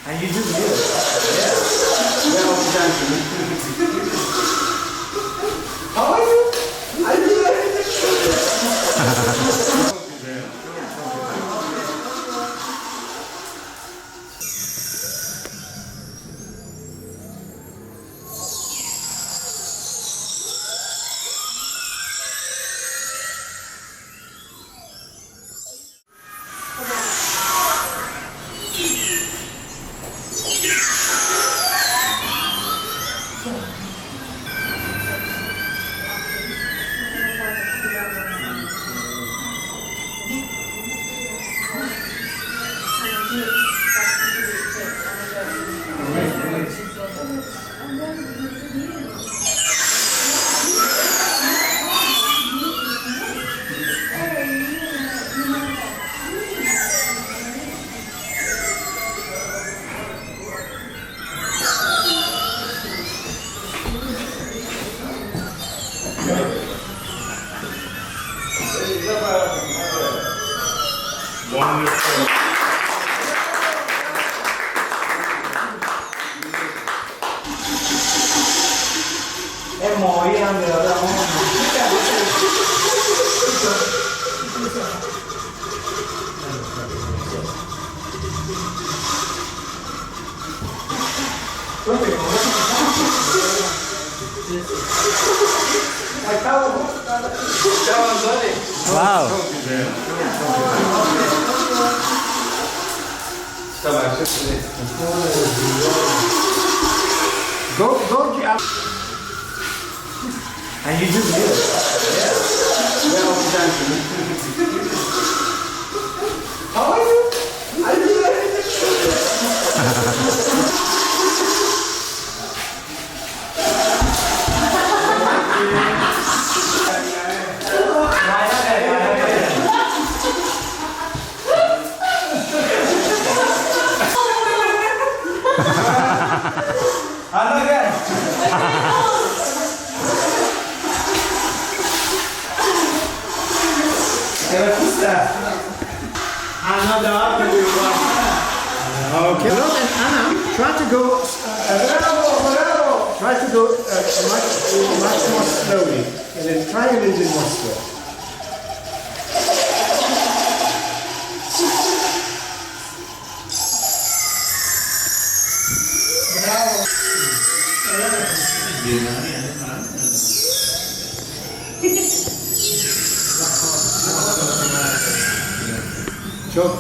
And you do live. Yeah. Well, how are you? Are you ready? Wonderful. Em mỏi ăn được đâu. Wow. Go get out. And you do live. Yeah. Well, how are you? Are you ready? Okay. Look, and Anna, try to go. Try to go much more slowly, and then try a little bit more slow.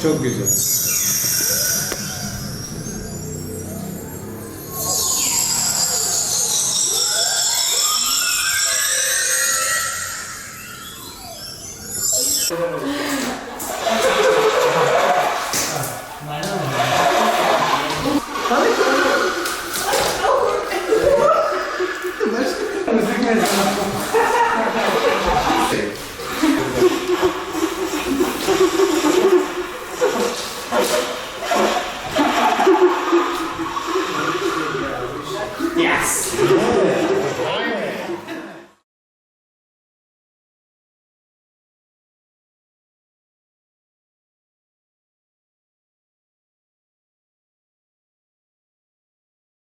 Çok güzel.